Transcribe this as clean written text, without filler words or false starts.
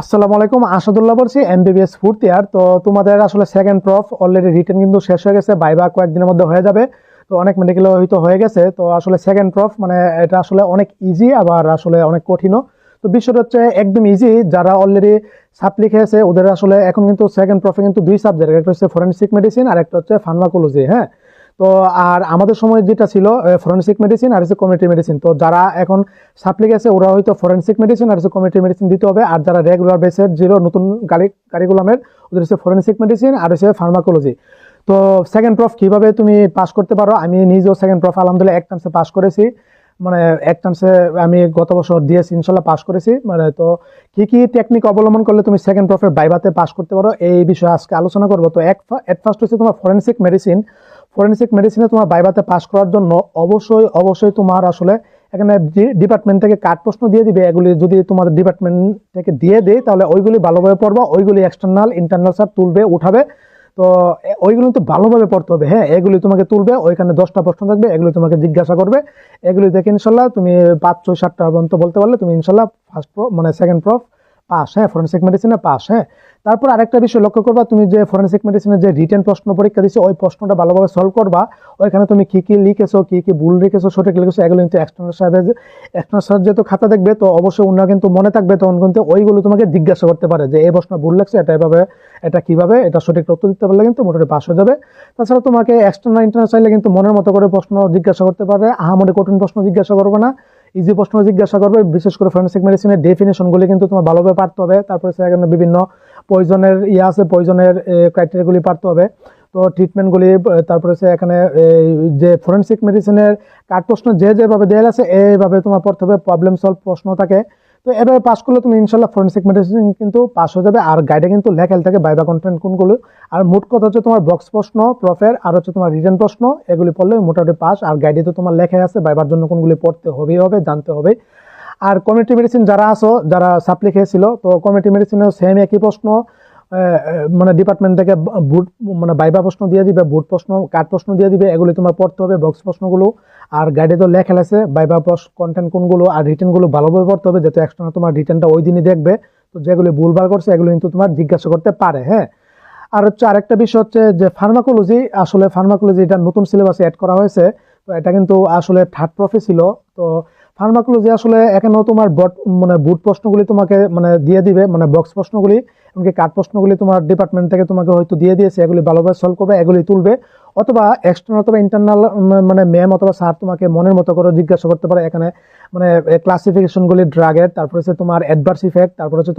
আসসালামু আলাইকুম, আসাদুল্লাহ বলছি, এমবিবিএস ফোর্থ ইয়ার। তো তোমাদের আসলে সেকেন্ড প্রফ অলরেডি রিটেন কিন্তু শেষ হয়ে গেছে, ভাইবা কয়েকদিনের মধ্যে হয়ে যাবে। তো অনেক মেডিকেলে হয়তো হয়ে গেছে। তো আসলে সেকেন্ড প্রফ মানে এটা আসলে অনেক ইজি, আবার আসলে অনেক কঠিনও। তো বিষয়টা হচ্ছে একদম ইজি, যারা অলরেডি সাপ্লি খেয়েছে ওদের আসলে এখন কিন্তু সেকেন্ড প্রফে কিন্তু দুই সাবজেক্ট, একটা হচ্ছে ফরেনসিক মেডিসিন আর একটা হচ্ছে ফার্মাকোলজি। হ্যাঁ, তো আর আমাদের সময় যেটা ছিল ফরেনসিক মেডিসিন আর হচ্ছে কমিউনিটি মেডিসিন। তো যারা এখন সাপ্লি গেছে ওরা হয়তো ফরেনসিক মেডিসিন আর হচ্ছে কমিউনিটি মেডিসিন দিতে হবে, আর যারা রেগুলার বেসের জিরো নতুন কারিকুলামের ওদের হচ্ছে ফরেনসিক মেডিসিন আর হচ্ছে ফার্মাকোলজি। তো সেকেন্ড প্রফ কিভাবে তুমি পাস করতে পারো, আমি নিজেও সেকেন্ড প্রফ আলহামদুলিল্লাহ এক টার্মসে পাস করেছি। মানে এক টার্মসে আমি গত বছর দিয়েছি, ইনশাল্লাহ পাস করেছি। মানে তো কি কি টেকনিক অবলম্বন করলে তুমি সেকেন্ড প্রফের ভাইভাতে পাস করতে পারো এই বিষয়ে আজকে আলোচনা করবো। তো এট ফার্স্ট হচ্ছে তোমার ফরেনসিক মেডিসিন। ফরেনসিক মেডিসিনে তোমার ভাইভাতে পাস করার জন্য অবশ্যই অবশ্যই তোমার আসলে এখানে ডিপার্টমেন্ট থেকে কাট প্রশ্ন দিয়ে দিবে। এগুলি যদি তোমাদের ডিপার্টমেন্ট থেকে দিয়ে দেয় তাহলে ওইগুলি ভালোভাবে পড়বা, ওইগুলি এক্সটার্নাল ইন্টারনাল স্যার তুলবে উঠাবে। তো ওইগুলো তো ভালোভাবে পড়তে হবে। হ্যাঁ, এগুলি তোমাকে তুলবে, ওইখানে 10টা প্রশ্ন থাকবে, এগুলি তোমাকে জিজ্ঞাসা করবে। এগুলি দেখে ইনশাল্লাহ তুমি 5 6 7টা পর্যন্ত বলতে পারলে তুমি ইনশাল্লাহ ফার্স্ট প্রো মানে সেকেন্ড প্রফ পাস। হ্যাঁ, ফরেনসিক মেডিসিনে পাস। হ্যাঁ, তারপর আরেকটা বিষয় লক্ষ্য করবা, তুমি যে ফরেনসিক মেডিসিনের যে রিটেন প্রশ্ন পরীক্ষা দিছো ওই প্রশ্নটা ভালোভাবে সলভ করবা। ওইখানে তুমি কি কি লিখেছো, কি কি ভুল লিখেছো, সঠিক লিখেছো, এগুলো কিন্তু এক্সটার্নাল স্যার যেহেতু খাতা দেখবে, তো অবশ্যই ওনারা কিন্তু মনে থাকবে, তখন কিন্তু ওইগুলো তোমাকে জিজ্ঞাসা করতে পারে যে এই প্রশ্ন ভুল লাগছে, এটা এভাবে, এটা কিভাবে, এটা সঠিক উত্তর দিতে পারলে কিন্তু মোটামুটি পাস হয়ে যাবে। তাছাড়া তোমাকে এক্সটার্নাল ইন্টারনাল চাইলে কিন্তু মনের মতো করে প্রশ্ন জিজ্ঞাসা করতে পারে, আহামরি কঠিন প্রশ্ন জিজ্ঞাসা করবে না, ইজি প্রশ্ন জিজ্ঞাসা করবে। বিশেষ করে ফরেনসিক মেডিসিনের ডেফিনেশনগুলি কিন্তু তোমার ভালোভাবে পারতে হবে। তারপরে সেখানে বিভিন্ন পয়জনের আছে, পয়জনের ক্রাইটেরিয়াগুলি পারতে হবে। তো ট্রিটমেন্টগুলি, তারপরে এখানে যে ফরেনসিক মেডিসিনের কাট প্রশ্ন যেভাবে দেওয়া আছে এইভাবে তোমার পড়তে হবে, প্রবলেম সলভ প্রশ্ন থাকে। তো এভাবে পাস করলে তুমি ইনশাল্লাহ ফরেনসিক মেডিসিন কিন্তু পাস হয়ে যাবে। আর গাইডে কিন্তু লেখাল থাকে ভাইবা কন্টেন্ট কোনগুলো। আর মোট কথা হচ্ছে তোমার বক্স প্রশ্ন প্রফের আর হচ্ছে তোমার রিটেন প্রশ্ন, এগুলি পড়লে মোটামুটি পাস। আর গাইডে তো তোমার লেখাই আছে ভাইবার জন্য কোনগুলি পড়তে হবে জানতে হবে। আর কমিউনিটি মেডিসিন যারা আছো, যারা সাপ্লি খেয়েছিল, তো কমিউনিটি মেডিসিনেও সেম একই প্রশ্ন। মানে ডিপার্টমেন্ট থেকে বুট মানে ভাইবা প্রশ্ন দিয়ে দিবে, বুট প্রশ্ন কাট প্রশ্ন দিয়ে দিবে, এগুলি তোমার পড়তে হবে বক্স প্রশ্নগুলো। আর গাইডে তো লেখা আছে ভাইবা কন্টেন্ট কোনগুলো, আর রিটেন গুলো ভালোভাবে পড়তে হবে, যেহেতু এক্সটার্নাল তোমার রিটেনটা ওই দিনই দেখবে। তো যেগুলি ভুলভাল করছে এগুলো কিন্তু তোমার জিজ্ঞাসা করতে পারে। হ্যাঁ, আর হচ্ছে আরেকটা বিষয় হচ্ছে যে ফার্মাকোলজি, আসলে ফার্মাকোলজি এটা নতুন সিলেবাসে অ্যাড করা হয়েছে। তো এটা কিন্তু আসলে থার্ড প্রফে ছিল। তো ফার্মাকোলজি আসলে এখানেও তোমার মানে বুট প্রশ্নগুলি তোমাকে মানে দিয়ে দিবে, মানে বক্স প্রশ্নগুলি, এমনকি কাট প্রশ্নগুলি তোমার ডিপার্টমেন্ট থেকে তোমাকে হয়তো দিয়ে দিয়েছে, এগুলি ভালোভাবে সলভ করবে, এগুলি তুলবে। অথবা এক্সটার্নাল অথবা ইন্টারনাল মানে ম্যাম অথবা স্যার তোমাকে মনের মতো করে জিজ্ঞাসা করতে পারে। এখানে মানে ক্লাসিফিকেশনগুলি ড্রাগের, তারপর হচ্ছে তোমার অ্যাডভার্স ইফেক্ট, তারপর হচ্ছে তোমার